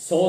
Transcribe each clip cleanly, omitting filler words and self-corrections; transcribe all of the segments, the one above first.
100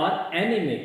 are anemic،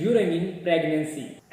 during in pregnancy۔